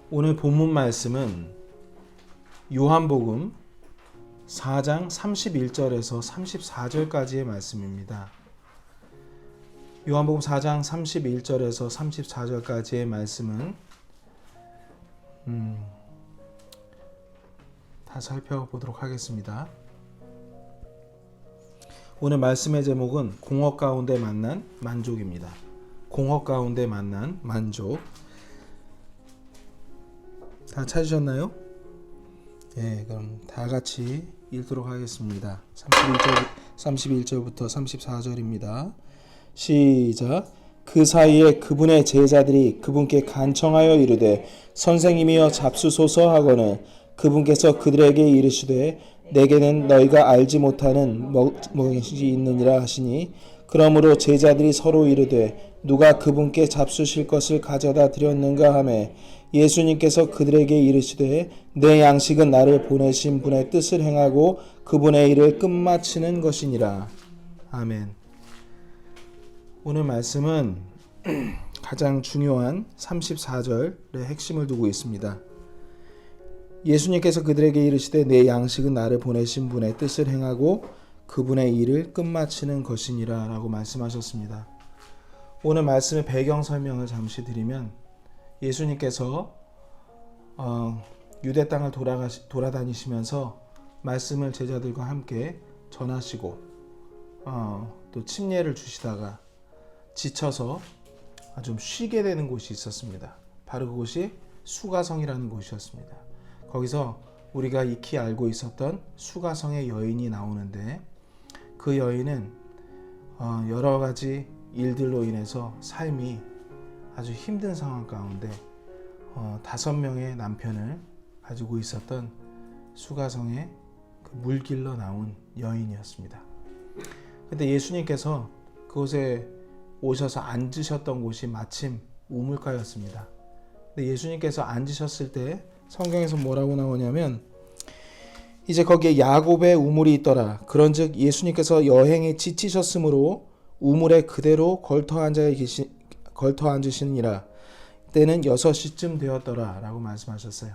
오늘 본문 말씀은 요한복음 4장 31절에서 34절까지의 말씀입니다. 요한복음 4장 31절에서 34절까지의 말씀은 다 살펴보도록 하겠습니다. 오늘 말씀의 제목은 공허 가운데 만난 만족입니다. 공허 가운데 만난 만족. 다 찾으셨나요? 네, 그럼 다 같이 읽도록 하겠습니다. 31절부터 34절입니다. 시작. 그 사이에 그분의 제자들이 그분께 간청하여 이르되 선생님이여 잡수소서 하거늘 그분께서 그들에게 이르시되 내게는 너희가 알지 못하는 무엇이 있느니라 하시니 그러므로 제자들이 서로 이르되 누가 그분께 잡수실 것을 가져다 드렸는가 하매 예수님께서 그들에게 이르시되 내 양식은 나를 보내신 분의 뜻을 행하고 그분의 일을 끝마치는 것이니라. 아멘. 오늘 말씀은 가장 중요한 34절의 핵심을 두고 있습니다. 예수님께서 그들에게 이르시되 내 양식은 나를 보내신 분의 뜻을 행하고 그분의 일을 끝마치는 것이니라 라고 말씀하셨습니다. 오늘 말씀의 배경 설명을 잠시 드리면 예수님께서 유대 땅을 돌아다니시면서 말씀을 제자들과 함께 전하시고 또 침례를 주시다가 지쳐서 좀 쉬게 되는 곳이 있었습니다. 바로 그곳이 수가성이라는 곳이었습니다. 거기서 우리가 익히 알고 있었던 수가성의 여인이 나오는데 그 여인은 여러 가지 일들로 인해서 삶이 아주 힘든 상황 가운데 5명의 남편을 가지고 있었던 수가성의 그 물길로 나온 여인이었습니다. 근데 예수님께서 그곳에 오셔서 앉으셨던 곳이 마침 우물가였습니다. 근데 예수님께서 앉으셨을 때 성경에서 뭐라고 나오냐면 이제 거기에 야곱의 우물이 있더라. 그런즉 예수님께서 여행에 지치셨으므로 우물에 그대로 걸터 앉으시니라. 때는 6시쯤 되었더라 라고 말씀하셨어요.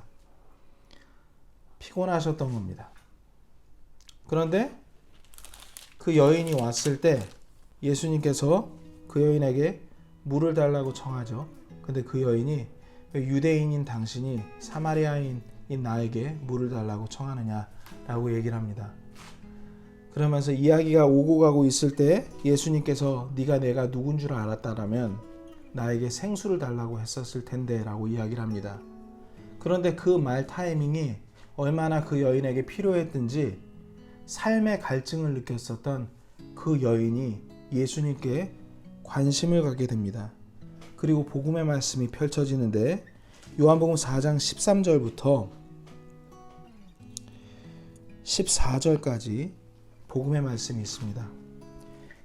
피곤하셨던 겁니다. 그런데 그 여인이 왔을 때 예수님께서 그 여인에게 물을 달라고 청하죠. 근데 그 여인이 유대인인 당신이 사마리아인인 나에게 물을 달라고 청하느냐 라고 얘기를 합니다. 그러면서 이야기가 오고 가고 있을 때 예수님께서 네가 내가 누군 줄 알았다라면 나에게 생수를 달라고 했었을 텐데 라고 이야기를 합니다. 그런데 그 말 타이밍이 얼마나 그 여인에게 필요했든지 삶의 갈증을 느꼈었던 그 여인이 예수님께 관심을 갖게 됩니다. 그리고 복음의 말씀이 펼쳐지는데 요한복음 4장 13절부터 14절까지 복음의 말씀이 있습니다.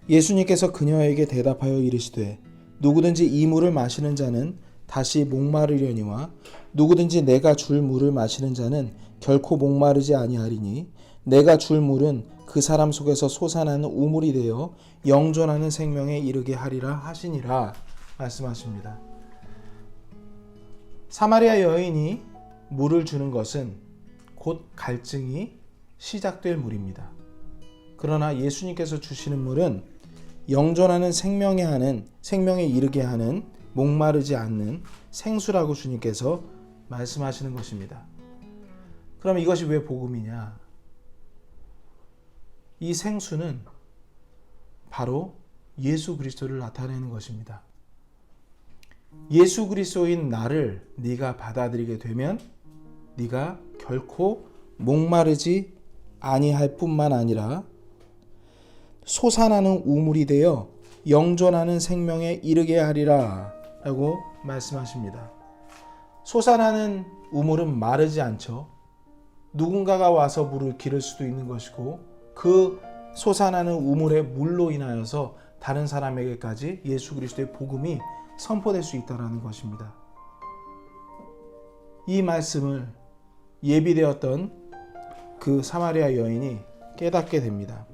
예수님께서 그녀에게 대답하여 이르시되 누구든지 이 물을 마시는 자는 다시 목마르려니와 누구든지 내가 줄 물을 마시는 자는 결코 목마르지 아니하리니 내가 줄 물은 그 사람 속에서 솟아나는 우물이 되어 영존하는 생명에 이르게 하리라 하시니라 말씀하십니다. 사마리아 여인이 물을 주는 것은 곧 갈증이 시작될 물입니다. 그러나 예수님께서 주시는 물은 영존하는 생명에 이르게 하는 목마르지 않는 생수라고 주님께서 말씀하시는 것입니다. 그럼 이것이 왜 복음이냐? 이 생수는 바로 예수 그리스도를 나타내는 것입니다. 예수 그리스도인 나를 네가 받아들이게 되면 네가 결코 목마르지 아니할 뿐만 아니라 솟아나는 우물이 되어 영존하는 생명에 이르게 하리라 라고 말씀하십니다. 솟아나는 우물은 마르지 않죠. 누군가가 와서 물을 기를 수도 있는 것이고 그 솟아나는 우물의 물로 인하여서 다른 사람에게까지 예수 그리스도의 복음이 선포될 수 있다는 것입니다. 이 말씀을 예비되었던 그 사마리아 여인이 깨닫게 됩니다.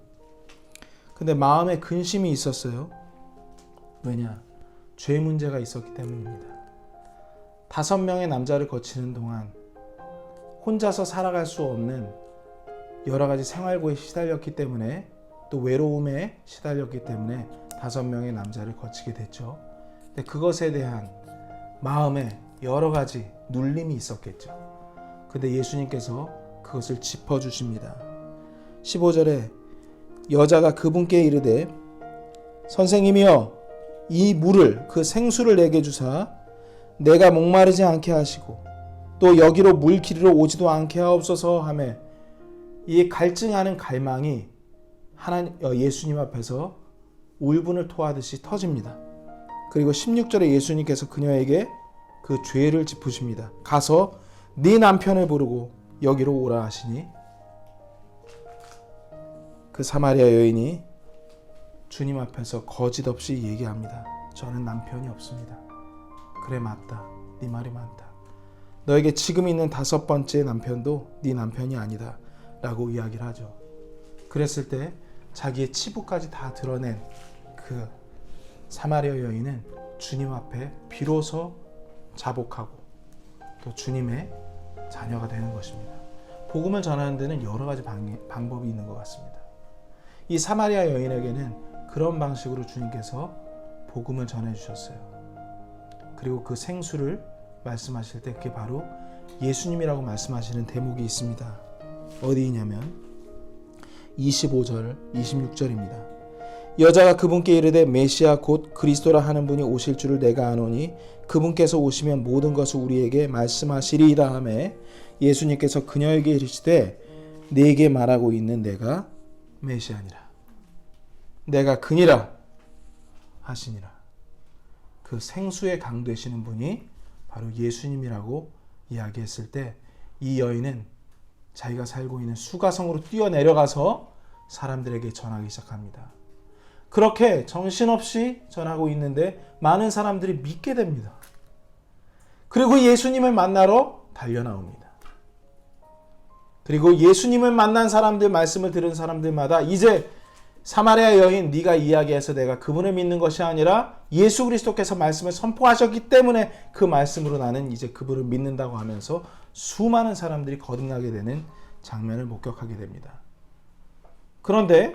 근데 마음에 근심이 있었어요. 왜냐? 죄 문제가 있었기 때문입니다. 5명의 남자를 거치는 동안 혼자서 살아갈 수 없는 여러 가지 생활고에 시달렸기 때문에, 또 외로움에 시달렸기 때문에 5명의 남자를 거치게 됐죠. 근데 그것에 대한 마음에 여러 가지 눌림이 있었겠죠. 근데 예수님께서 그것을 짚어주십니다. 15절에 여자가 그분께 이르되 선생님이여 이 물을, 그 생수를 내게 주사 내가 목마르지 않게 하시고 또 여기로 물 기르러 오지도 않게 하옵소서 하매, 이 갈증하는 갈망이 예수님 앞에서 울분을 토하듯이 터집니다. 그리고 16절에 예수님께서 그녀에게 그 죄를 짚으십니다. 가서 네 남편을 부르고 여기로 오라 하시니, 그 사마리아 여인이 주님 앞에서 거짓 없이 얘기합니다. 저는 남편이 없습니다. 그래, 맞다. 네 말이 맞다. 너에게 지금 있는 5번째 남편도 네 남편이 아니다 라고 이야기를 하죠. 그랬을 때 자기의 치부까지 다 드러낸 그 사마리아 여인은 주님 앞에 비로소 자복하고 또 주님의 자녀가 되는 것입니다. 복음을 전하는 데는 여러 가지 방법이 있는 것 같습니다. 이 사마리아 여인에게는 그런 방식으로 주님께서 복음을 전해주셨어요. 그리고 그 생수를 말씀하실 때 그게 바로 예수님이라고 말씀하시는 대목이 있습니다. 어디냐면 25절, 26절입니다. 여자가 그분께 이르되 메시아 곧 그리스도라 하는 분이 오실 줄을 내가 아노니 그분께서 오시면 모든 것을 우리에게 말씀하시리이다 하매, 예수님께서 그녀에게 이르시되 네게 말하고 있는 내가 메시아니라, 내가 그니라 하시니라. 그 생수의 강 되시는 분이 바로 예수님이라고 이야기했을 때, 이 여인은 자기가 살고 있는 수가성으로 뛰어내려가서 사람들에게 전하기 시작합니다. 그렇게 정신없이 전하고 있는데 많은 사람들이 믿게 됩니다. 그리고 예수님을 만나러 달려나옵니다. 그리고 예수님을 만난 사람들, 말씀을 들은 사람들마다 이제 사마리아 여인, 네가 이야기해서 내가 그분을 믿는 것이 아니라 예수 그리스도께서 말씀을 선포하셨기 때문에 그 말씀으로 나는 이제 그분을 믿는다고 하면서 수많은 사람들이 거듭나게 되는 장면을 목격하게 됩니다. 그런데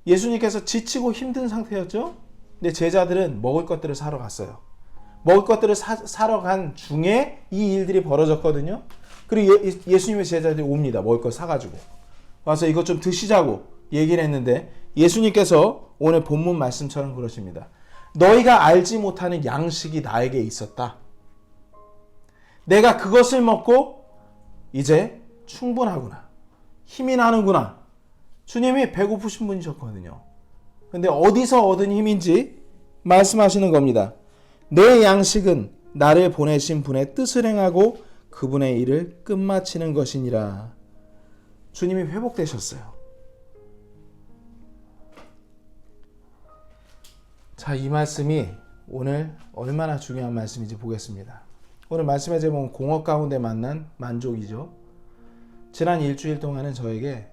예수님께서 지치고 힘든 상태였죠. 근데 제자들은 먹을 것들을 사러 갔어요. 먹을 것들을 사러 간 중에 이 일들이 벌어졌거든요. 그리고 예수님의 제자들이 옵니다. 먹을 것 사가지고 와서 이것 좀 드시자고 얘기를 했는데, 예수님께서 오늘 본문 말씀처럼 그러십니다. 너희가 알지 못하는 양식이 나에게 있었다. 내가 그것을 먹고 이제 충분하구나, 힘이 나는구나. 주님이 배고프신 분이셨거든요. 근데 어디서 얻은 힘인지 말씀하시는 겁니다. 내 양식은 나를 보내신 분의 뜻을 행하고 그분의 일을 끝마치는 것이니라. 주님이 회복되셨어요. 자, 이 말씀이 오늘 얼마나 중요한 말씀인지 보겠습니다. 오늘 말씀의 제목은 공허 가운데 만난 만족이죠. 지난 일주일 동안은 저에게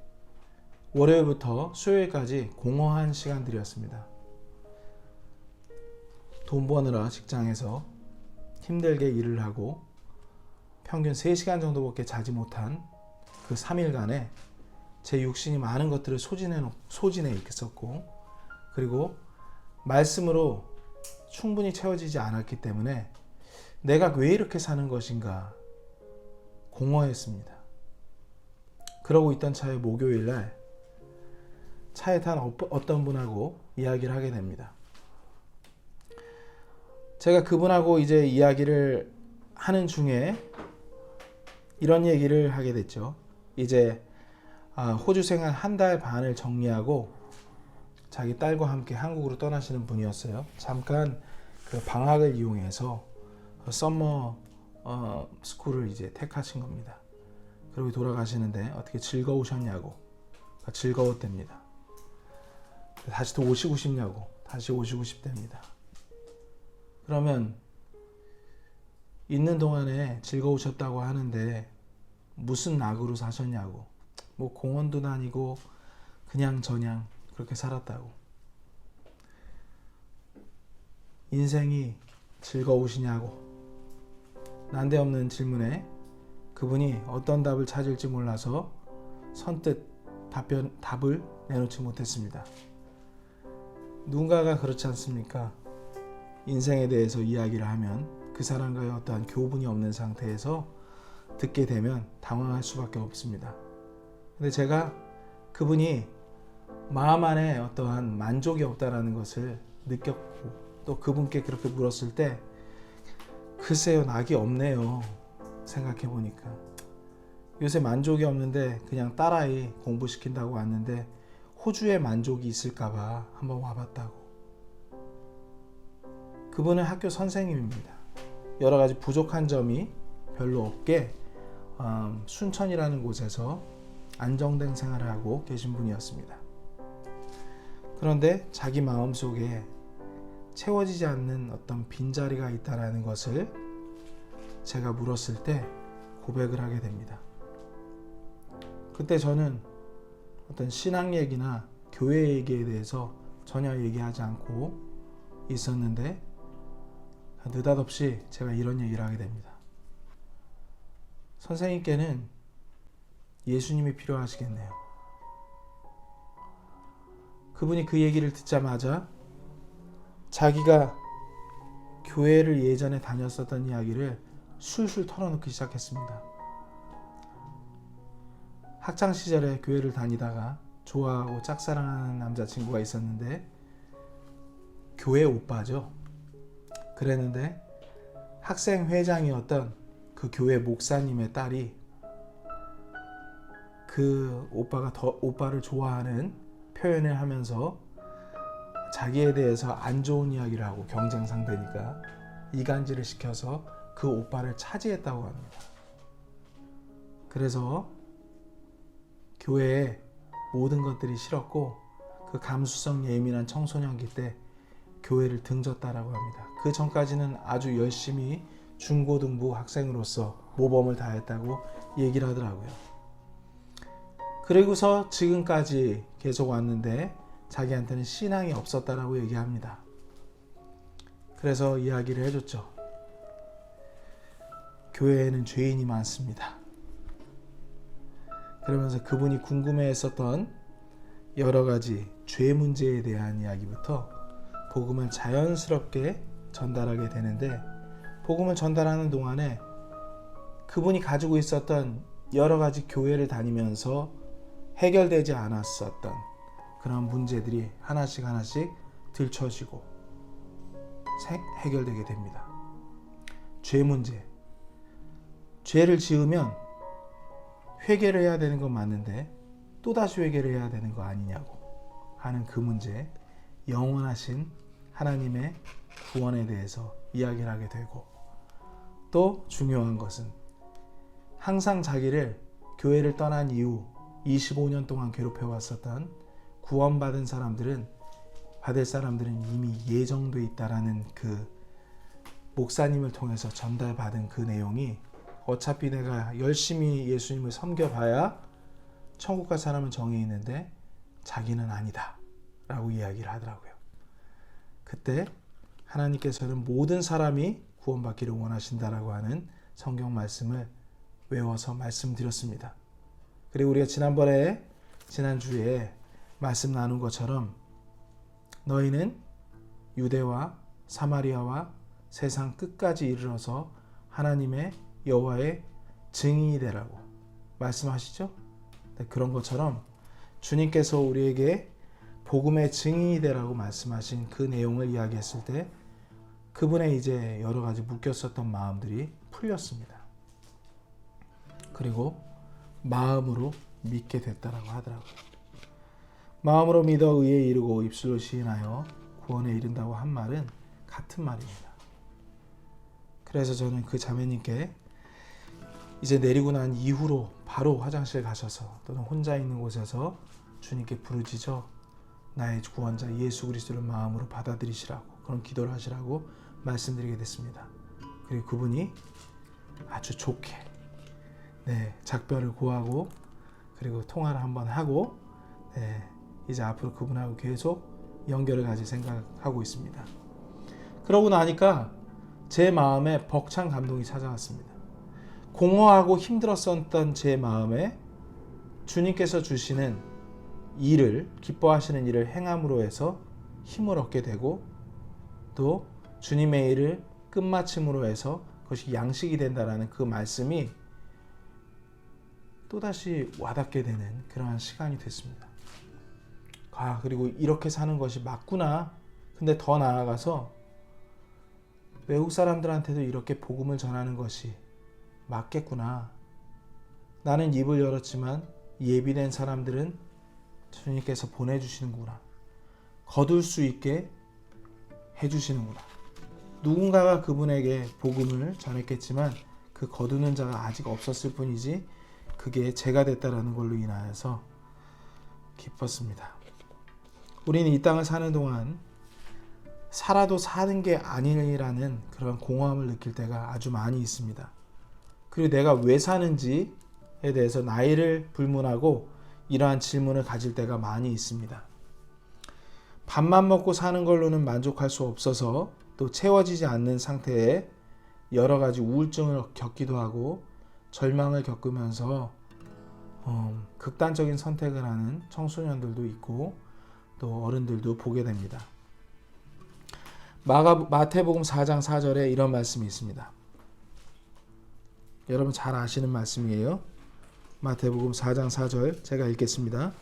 월요일부터 수요일까지 공허한 시간들이었습니다. 돈 버느라 직장에서 힘들게 일을 하고 평균 3시간 정도밖에 자지 못한 그 3일간에 제 육신이 많은 것들을 소진해 있었고, 그리고 말씀으로 충분히 채워지지 않았기 때문에 내가 왜 이렇게 사는 것인가 공허했습니다. 그러고 있던 차에 목요일날 차에 탄 어떤 분하고 이야기를 하게 됩니다. 제가 그분하고 이제 이야기를 하는 중에 이런 얘기를 하게 됐죠. 이제 호주 생활 1달 반을 정리하고 자기 딸과 함께 한국으로 떠나시는 분이었어요. 잠깐 그 방학을 이용해서 썸머 스쿨을 이제 택하신 겁니다. 그리고 돌아가시는데 어떻게 즐거우셨냐고. 즐거웠답니다. 다시 또 오시고 싶냐고. 다시 오시고 싶답니다. 그러면 있는 동안에 즐거우셨다고 하는데 무슨 낙으로 사셨냐고. 뭐 공원도 다니고 그냥 저냥 그렇게 살았다고. 인생이 즐거우시냐고. 난데없는 질문에 그분이 어떤 답을 찾을지 몰라서 선뜻 답을 내놓지 못했습니다. 누군가가 그렇지 않습니까? 인생에 대해서 이야기를 하면 그 사람과의 어떠한 교분이 없는 상태에서 듣게 되면 당황할 수밖에 없습니다. 근데 제가 그분이 마음 안에 어떠한 만족이 없다라는 것을 느꼈고 또 그분께 그렇게 물었을 때 글쎄요, 낙이 없네요. 생각해 보니까 요새 만족이 없는데 그냥 딸아이 공부시킨다고 왔는데 호주에 만족이 있을까봐 한번 와봤다고. 그분은 학교 선생님입니다. 여러 가지 부족한 점이 별로 없게 순천이라는 곳에서 안정된 생활을 하고 계신 분이었습니다. 그런데 자기 마음속에 채워지지 않는 어떤 빈자리가 있다는 것을 제가 물었을 때 고백을 하게 됩니다. 그때 저는 어떤 신앙 얘기나 교회 얘기에 대해서 전혀 얘기하지 않고 있었는데 느닷없이 제가 이런 얘기를 하게 됩니다. 선생님께는 예수님이 필요하시겠네요. 그분이 그 얘기를 듣자마자 자기가 교회를 예전에 다녔었던 이야기를 술술 털어놓기 시작했습니다. 학창시절에 교회를 다니다가 좋아하고 짝사랑하는 남자친구가 있었는데 교회 오빠죠. 그랬는데 학생회장이었던 그 교회 목사님의 딸이 그 오빠를 좋아하는 표현을 하면서 자기에 대해서 안 좋은 이야기를 하고 경쟁 상대니까 이간질을 시켜서 그 오빠를 차지했다고 합니다. 그래서 교회에 모든 것들이 싫었고 그 감수성 예민한 청소년기 때 교회를 등졌다라고 합니다. 그 전까지는 아주 열심히 중고등부 학생으로서 모범을 다했다고 얘기를 하더라고요. 그리고서 지금까지 계속 왔는데 자기한테는 신앙이 없었다라고 얘기합니다. 그래서 이야기를 해줬죠. 교회에는 죄인이 많습니다. 그러면서 그분이 궁금해했었던 여러 가지 죄 문제에 대한 이야기부터 복음을 자연스럽게 전달하게 되는데 복음을 전달하는 동안에 그분이 가지고 있었던 여러 가지 교회를 다니면서 해결되지 않았었던 그런 문제들이 하나씩 들춰지고 해결되게 됩니다. 죄 문제. 죄를 지으면 회개를 해야 되는 건 맞는데 또다시 회개를 해야 되는 거 아니냐고 하는 그 문제, 영원하신 하나님의 구원에 대해서 이야기를 하게 되고 또 중요한 것은 항상 자기를 교회를 떠난 이후 25년 동안 괴롭혀왔었던 구원받은 사람들은 받을 사람들은 이미 예정돼 있다라는 그 목사님을 통해서 전달받은 그 내용이 어차피 내가 열심히 예수님을 섬겨봐야 천국 갈 사람은 정해 있는데 자기는 아니다 라고 이야기를 하더라고요. 그때 하나님께서는 모든 사람이 구원받기를 원하신다라고 하는 성경 말씀을 외워서 말씀드렸습니다. 그리고 우리가 지난주에 말씀 나눈 것처럼 너희는 유대와 사마리아와 세상 끝까지 이르러서 하나님의 여호와의 증인이 되라고 말씀하시죠? 네, 그런 것처럼 주님께서 우리에게 복음의 증인이 되라고 말씀하신 그 내용을 이야기했을 때 그분의 이제 여러 가지 묶였었던 마음들이 풀렸습니다. 그리고 마음으로 믿게 됐다라고 하더라고요. 마음으로 믿어 의에 이르고 입술로 시인하여 구원에 이른다고 한 말은 같은 말입니다. 그래서 저는 그 자매님께 이제 내리고 난 이후로 바로 화장실 가셔서 또는 혼자 있는 곳에서 주님께 부르짖어 나의 구원자 예수 그리스도를 마음으로 받아들이시라고 그런 기도를 하시라고 말씀드리게 됐습니다. 그리고 그분이 아주 좋게 작별을 고하고 그리고 통화를 한번 하고 이제 앞으로 그분하고 계속 연결을 가질 생각하고 있습니다. 그러고 나니까 제 마음에 벅찬 감동이 찾아왔습니다. 공허하고 힘들었었던 제 마음에 주님께서 주시는 일을, 기뻐하시는 일을 행함으로 해서 힘을 얻게 되고, 또 주님의 일을 끝마침으로 해서 그것이 양식이 된다라는 그 말씀이 또다시 와닿게 되는 그러한 시간이 됐습니다. 그리고 이렇게 사는 것이 맞구나. 근데 더 나아가서 외국 사람들한테도 이렇게 복음을 전하는 것이 맞겠구나. 나는 입을 열었지만 예비된 사람들은 주님께서 보내주시는구나. 거둘 수 있게 해주시는구나. 누군가가 그분에게 복음을 전했겠지만 그 거두는 자가 아직 없었을 뿐이지 그게 제가 됐다라는 걸로 인하여서 기뻤습니다. 우리는 이 땅을 사는 동안 살아도 사는 게 아니라는 그런 공허함을 느낄 때가 아주 많이 있습니다. 그리고 내가 왜 사는지에 대해서 나이를 불문하고 이러한 질문을 가질 때가 많이 있습니다. 밥만 먹고 사는 걸로는 만족할 수 없어서 또 채워지지 않는 상태에 여러 가지 우울증을 겪기도 하고 절망을 겪으면서 극단적인 선택을 하는 청소년들도 있고 또 어른들도 보게 됩니다. 마태복음 4장 4절에 이런 말씀이 있습니다. 여러분 잘 아시는 말씀이에요. 마태복음 4장 4절 제가 읽겠습니다.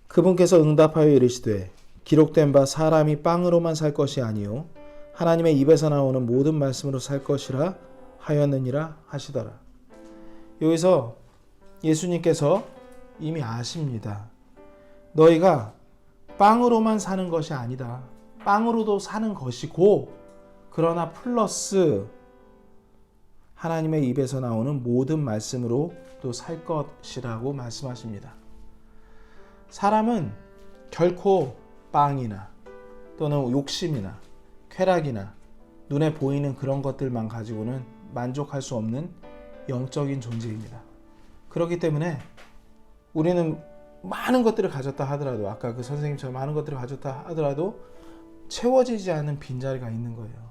그분께서 응답하여 이르시되 기록된 바 사람이 빵으로만 살 것이 아니요 하나님의 입에서 나오는 모든 말씀으로 살 것이라 하였느니라 하시더라. 여기서 예수님께서 이미 아십니다. 너희가 빵으로만 사는 것이 아니다. 빵으로도 사는 것이고 그러나 플러스 하나님의 입에서 나오는 모든 말씀으로 또 살 것이라고 말씀하십니다. 사람은 결코 빵이나 또는 욕심이나 쾌락이나 눈에 보이는 그런 것들만 가지고는 만족할 수 없는 영적인 존재입니다. 그렇기 때문에 우리는 많은 것들을 가졌다 하더라도 아까 그 선생님처럼 많은 것들을 가졌다 하더라도 채워지지 않는 빈자리가 있는 거예요.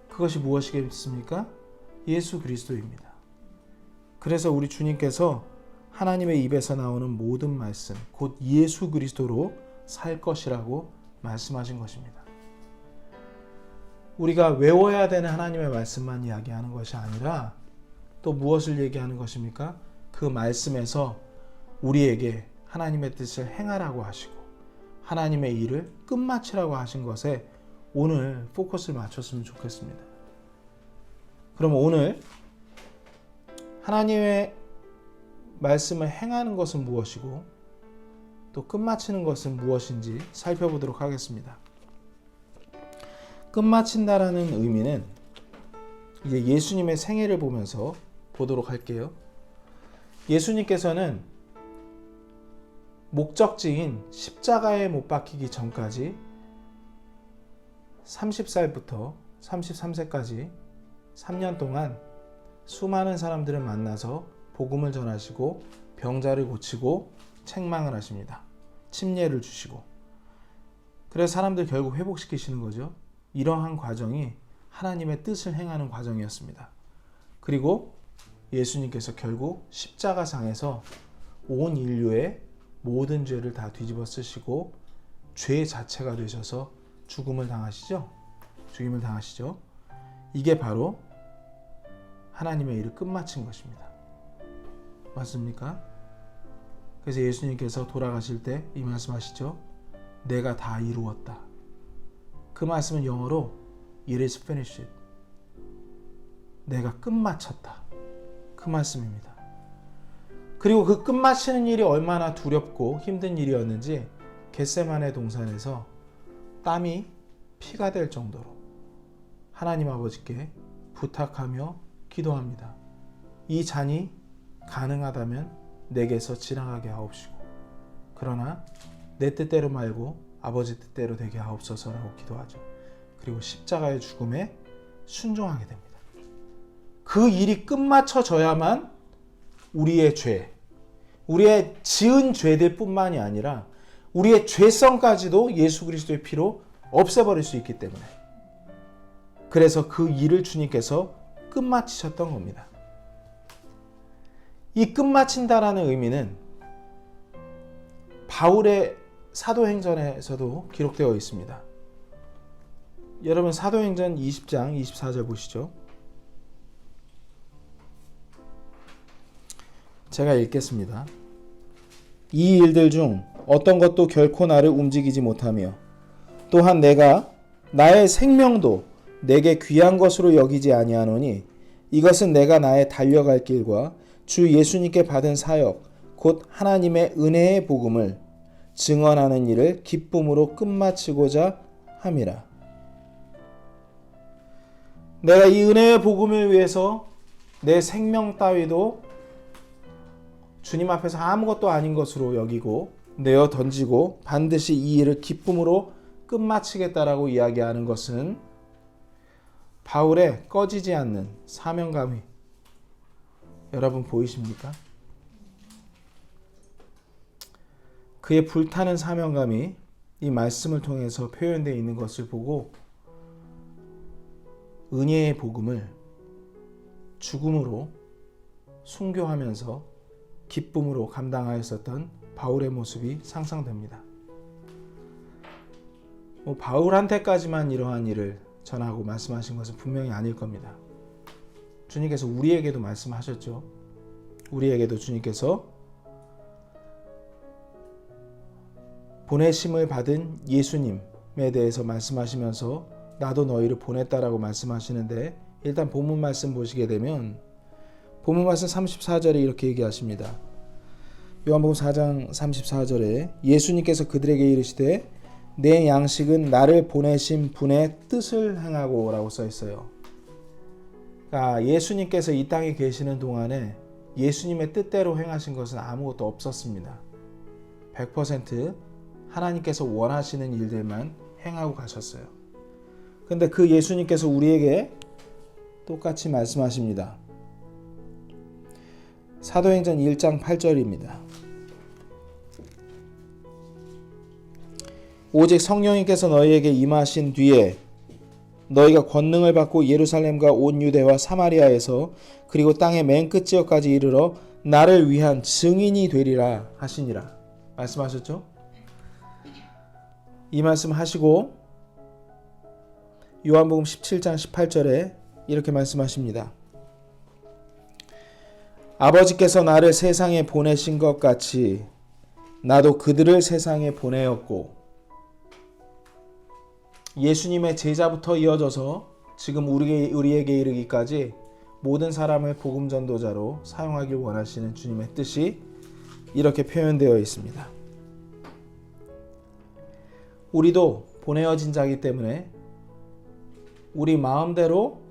그것이 무엇이겠습니까? 예수 그리스도입니다. 그래서 우리 주님께서 하나님의 입에서 나오는 모든 말씀, 곧 예수 그리스도로 살 것이라고 말씀하신 것입니다. 우리가 외워야 되는 하나님의 말씀만 이야기하는 것이 아니라 또 무엇을 얘기하는 것입니까? 그 말씀에서 우리에게 하나님의 뜻을 행하라고 하시고 하나님의 일을 끝마치라고 하신 것에 오늘 포커스를 맞췄으면 좋겠습니다. 그럼 오늘 하나님의 말씀을 행하는 것은 무엇이고 또 끝마치는 것은 무엇인지 살펴보도록 하겠습니다. 끝마친다라는 의미는 이제 예수님의 생애를 보면서 보도록 할게요. 예수님께서는 목적지인 십자가에 못 박히기 전까지 30살부터 33세까지 3년 동안 수많은 사람들을 만나서 복음을 전하시고 병자를 고치고 책망을 하십니다. 침례를 주시고 그래서 사람들 결국 회복시키시는 거죠. 이러한 과정이 하나님의 뜻을 행하는 과정이었습니다. 그리고 예수님께서 결국 십자가상에서 온 인류의 모든 죄를 다 뒤집어 쓰시고 죄 자체가 되셔서 죽음을 당하시죠. 죽임을 당하시죠. 이게 바로 하나님의 일을 끝마친 것입니다. 맞습니까? 그래서 예수님께서 돌아가실 때 이 말씀하시죠. 내가 다 이루었다. 그 말씀은 영어로 It is finished. 내가 끝마쳤다. 그 말씀입니다. 그리고 그 끝마치는 일이 얼마나 두렵고 힘든 일이었는지 겟세마네 동산에서 땀이 피가 될 정도로 하나님 아버지께 부탁하며 기도합니다. 이 잔이 가능하다면 내게서 지나가게 하옵시고 그러나 내 뜻대로 말고 아버지 뜻대로 되게 하옵소서라고 기도하죠. 그리고 십자가의 죽음에 순종하게 됩니다. 그 일이 끝마쳐져야만 우리의 죄, 우리의 지은 죄들 뿐만이 아니라 우리의 죄성까지도 예수 그리스도의 피로 없애버릴 수 있기 때문에, 그래서 그 일을 주님께서 끝마치셨던 겁니다. 이 끝마친다라는 의미는 바울의 사도행전에서도 기록되어 있습니다. 여러분 사도행전 20장 24절 보시죠. 제가 읽겠습니다. 이 일들 중 어떤 것도 결코 나를 움직이지 못하며 또한 내가 나의 생명도 내게 귀한 것으로 여기지 아니하노니 이것은 내가 나의 달려갈 길과 주 예수님께 받은 사역 곧 하나님의 은혜의 복음을 증언하는 일을 기쁨으로 끝마치고자 함이라. 내가 이 은혜의 복음을 위해서 내 생명 따위도 주님 앞에서 아무것도 아닌 것으로 여기고 내어 던지고 반드시 이 일을 기쁨으로 끝마치겠다라고 이야기하는 것은 바울의 꺼지지 않는 사명감이 여러분 보이십니까? 그의 불타는 사명감이 이 말씀을 통해서 표현되어 있는 것을 보고 은혜의 복음을 죽음으로 순교하면서 기쁨으로 감당하였었던 바울의 모습이 상상됩니다. 바울한테까지만 이러한 일을 전하고 말씀하신 것은 분명히 아닐 겁니다. 주님께서 우리에게도 말씀하셨죠. 우리에게도 주님께서 보내심을 받은 예수님에 대해서 말씀하시면서 나도 너희를 보냈다라고 말씀하시는데, 일단 본문 말씀 보시게 되면 본문 말씀 34절에 이렇게 얘기하십니다. 요한복음 4장 34절에 예수님께서 그들에게 이르시되 내 양식은 나를 보내신 분의 뜻을 행하고 라고 써 있어요. 그러니까 예수님께서 이 땅에 계시는 동안에 예수님의 뜻대로 행하신 것은 아무것도 없었습니다. 100% 하나님께서 원하시는 일들만 행하고 가셨어요. 근데 그 예수님께서 우리에게 똑같이 말씀하십니다. 사도행전 1장 8절입니다. 오직 성령님께서 너희에게 임하신 뒤에 너희가 권능을 받고 예루살렘과 온 유대와 사마리아에서 그리고 땅의 맨 끝 지역까지 이르러 나를 위한 증인이 되리라 하시니라 말씀하셨죠? 이 말씀 하시고 요한복음 17장 18절에 이렇게 말씀하십니다. 아버지께서 나를 세상에 보내신 것 같이 나도 그들을 세상에 보내었고, 예수님의 제자부터 이어져서 지금 우리에게 이르기까지 모든 사람을 복음 전도자로 사용하길 원하시는 주님의 뜻이 이렇게 표현되어 있습니다. 우리도 보내어진 자이기 때문에 우리 마음대로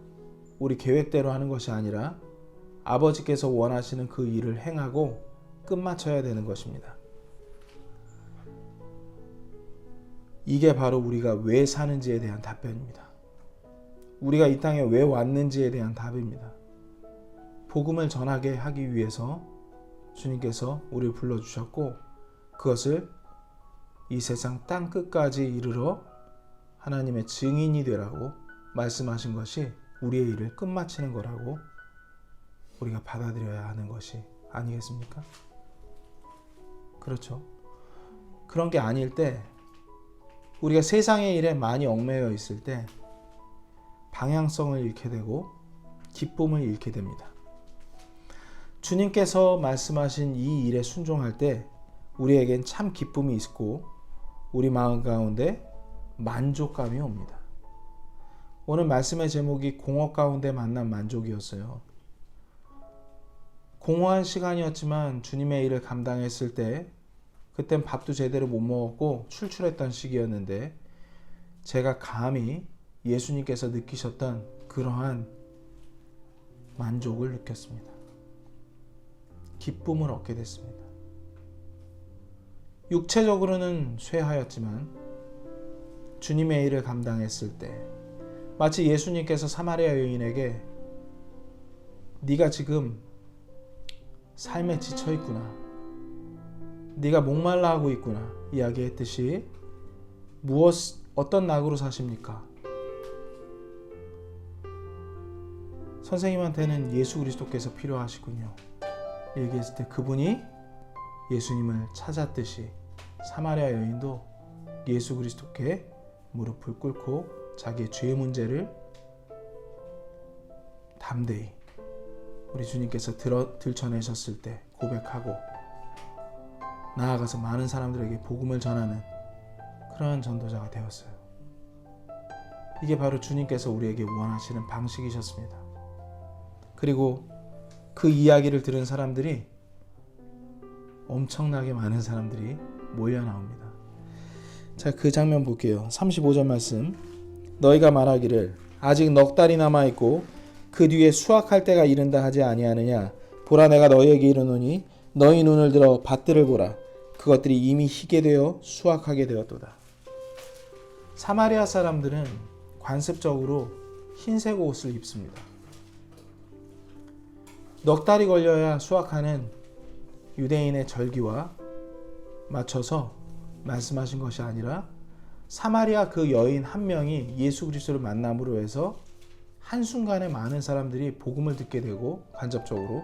우리 계획대로 하는 것이 아니라 아버지께서 원하시는 그 일을 행하고 끝마쳐야 되는 것입니다. 이게 바로 우리가 왜 사는지에 대한 답변입니다. 우리가 이 땅에 왜 왔는지에 대한 답입니다. 복음을 전하게 하기 위해서 주님께서 우리를 불러주셨고, 그것을 이 세상 땅 끝까지 이르러 하나님의 증인이 되라고 말씀하신 것이 우리의 일을 끝마치는 거라고 우리가 받아들여야 하는 것이 아니겠습니까? 그렇죠. 그런 게 아닐 때, 우리가 세상의 일에 많이 얽매여 있을 때 방향성을 잃게 되고 기쁨을 잃게 됩니다. 주님께서 말씀하신 이 일에 순종할 때 우리에겐 참 기쁨이 있고 우리 마음 가운데 만족감이 옵니다. 오늘 말씀의 제목이 공허 가운데 만난 만족이었어요. 공허한 시간이었지만 주님의 일을 감당했을 때 그땐 밥도 제대로 못 먹었고 출출했던 시기였는데 제가 감히 예수님께서 느끼셨던 그러한 만족을 느꼈습니다. 기쁨을 얻게 됐습니다. 육체적으로는 쇠하였지만 주님의 일을 감당했을 때 마치 예수님께서 사마리아 여인에게 네가 지금 삶에 지쳐 있구나. 네가 목말라 하고 있구나 이야기했듯이 어떤 낙으로 사십니까? 선생님한테는 예수 그리스도께서 필요하시군요. 얘기했을 때 그분이 예수님을 찾았듯이 사마리아 여인도 예수 그리스도께 무릎을 꿇고 자기의 죄의 문제를 담대히 우리 주님께서 들춰내셨을 때 고백하고 나아가서 많은 사람들에게 복음을 전하는 그러한 전도자가 되었어요. 이게 바로 주님께서 우리에게 원하시는 방식이셨습니다. 그리고 그 이야기를 들은 사람들이 엄청나게 많은 사람들이 몰려 나옵니다. 자, 그 장면 볼게요. 35절 말씀. 너희가 말하기를 아직 넉 달이 남아 있고 그 뒤에 수확할 때가 이른다 하지 아니하느냐. 보라, 내가 너희에게 이르노니 너희 눈을 들어 밭들을 보라. 그것들이 이미 희게 되어 수확하게 되었도다. 사마리아 사람들은 관습적으로 흰색 옷을 입습니다. 넉 달이 걸려야 수확하는 유대인의 절기와 맞춰서 말씀하신 것이 아니라 사마리아 그 여인 한 명이 예수 그리스도를 만남으로 해서 한순간에 많은 사람들이 복음을 듣게 되고 간접적으로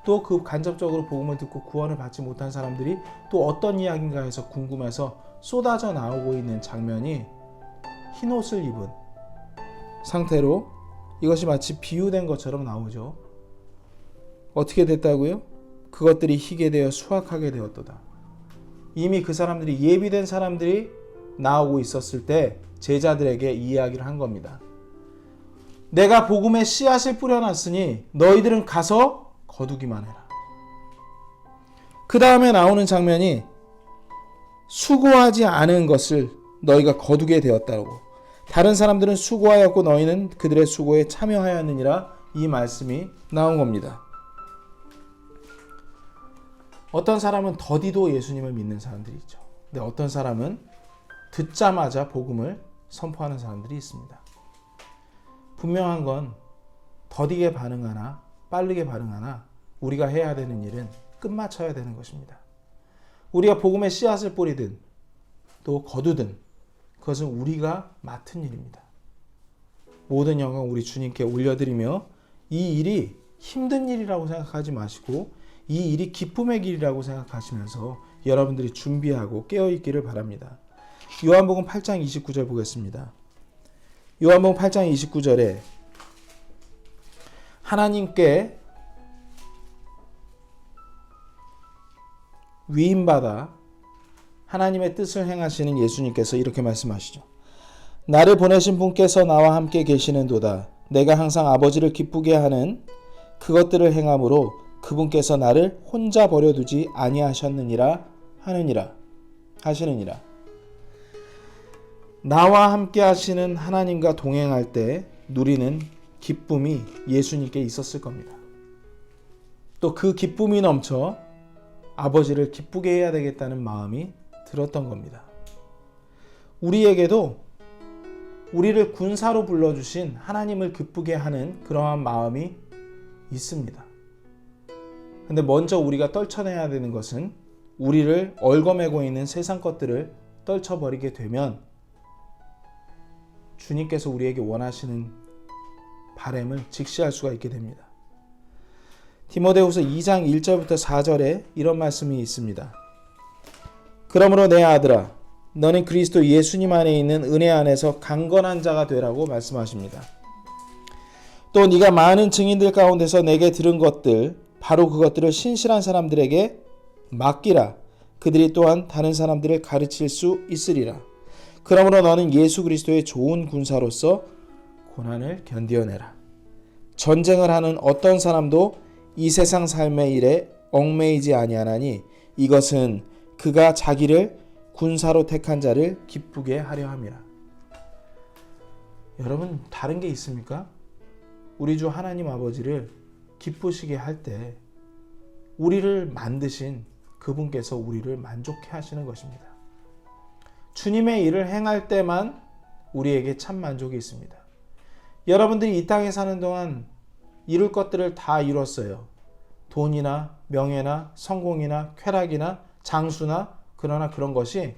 또 그 간접적으로 복음을 듣고 구원을 받지 못한 사람들이 또 어떤 이야기인가 해서 궁금해서 쏟아져 나오고 있는 장면이 흰옷을 입은 상태로 이것이 마치 비유된 것처럼 나오죠. 어떻게 됐다고요? 그것들이 희게 되어 수확하게 되었도다. 이미 그 사람들이 예비된 사람들이 나오고 있었을 때 제자들에게 이 이야기를 한 겁니다. 내가 복음의 씨앗을 뿌려놨으니 너희들은 가서 거두기만 해라. 그 다음에 나오는 장면이 수고하지 않은 것을 너희가 거두게 되었다고. 다른 사람들은 수고하였고 너희는 그들의 수고에 참여하였느니라. 이 말씀이 나온 겁니다. 어떤 사람은 더디도 예수님을 믿는 사람들이 있죠. 근데 어떤 사람은 듣자마자 복음을 선포하는 사람들이 있습니다. 분명한 건 더디게 반응하나 빠르게 반응하나 우리가 해야 되는 일은 끝마쳐야 되는 것입니다. 우리가 복음의 씨앗을 뿌리든 또 거두든 그것은 우리가 맡은 일입니다. 모든 영광 우리 주님께 올려드리며 이 일이 힘든 일이라고 생각하지 마시고 이 일이 기쁨의 길이라고 생각하시면서 여러분들이 준비하고 깨어있기를 바랍니다. 요한복음 8장 29절 보겠습니다. 요한복음 8장 29절에 하나님께 위임받아 하나님의 뜻을 행하시는 예수님께서 이렇게 말씀하시죠. 나를 보내신 분께서 나와 함께 계시는도다. 내가 항상 아버지를 기쁘게 하는 그것들을 행함으로 그분께서 나를 혼자 버려두지 아니하셨느니라 하시느니라. 나와 함께 하시는 하나님과 동행할 때 누리는 기쁨이 예수님께 있었을 겁니다. 또 그 기쁨이 넘쳐 아버지를 기쁘게 해야 되겠다는 마음이 들었던 겁니다. 우리에게도 우리를 군사로 불러주신 하나님을 기쁘게 하는 그러한 마음이 있습니다. 근데 먼저 우리가 떨쳐내야 되는 것은 우리를 얽어매고 있는 세상 것들을 떨쳐버리게 되면 주님께서 우리에게 원하시는 바람을 직시할 수가 있게 됩니다. 디모데후서 2장 1절부터 4절에 이런 말씀이 있습니다. 그러므로 내 아들아 너는 그리스도 예수님 안에 있는 은혜 안에서 강건한 자가 되라고 말씀하십니다. 또 네가 많은 증인들 가운데서 내게 들은 것들 바로 그것들을 신실한 사람들에게 맡기라. 그들이 또한 다른 사람들을 가르칠 수 있으리라. 그러므로 너는 예수 그리스도의 좋은 군사로서 고난을 견디어내라. 전쟁을 하는 어떤 사람도 이 세상 삶의 일에 얽매이지 아니하나니 이것은 그가 자기를 군사로 택한 자를 기쁘게 하려 함이라. 여러분 다른 게 있습니까? 우리 주 하나님 아버지를 기쁘시게 할 때 우리를 만드신 그분께서 우리를 만족해 하시는 것입니다. 주님의 일을 행할 때만 우리에게 참 만족이 있습니다. 여러분들이 이 땅에 사는 동안 이룰 것들을 다 이뤘어요. 돈이나 명예나 성공이나 쾌락이나 장수나 그러나 그런 것이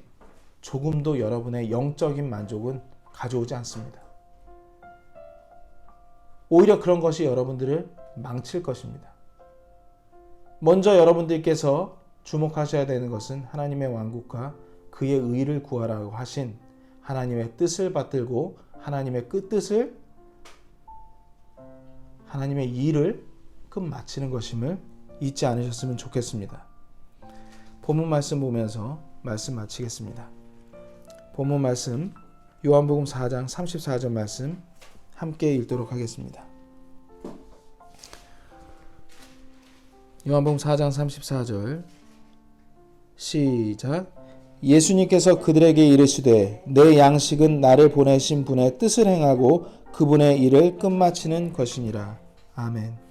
조금도 여러분의 영적인 만족은 가져오지 않습니다. 오히려 그런 것이 여러분들을 망칠 것입니다. 먼저 여러분들께서 주목하셔야 되는 것은 하나님의 왕국과 그의 의를 구하라고 하신 하나님의 뜻을 받들고 하나님의 끝뜻을, 하나님의 일을 끝마치는 것임을 잊지 않으셨으면 좋겠습니다. 본문 말씀 보면서 말씀 마치겠습니다. 본문 말씀 요한복음 4장 34절 말씀 함께 읽도록 하겠습니다. 요한복음 4장 34절 시작. 예수님께서 그들에게 이르시되 내 양식은 나를 보내신 분의 뜻을 행하고 그분의 일을 끝마치는 것이니라. 아멘.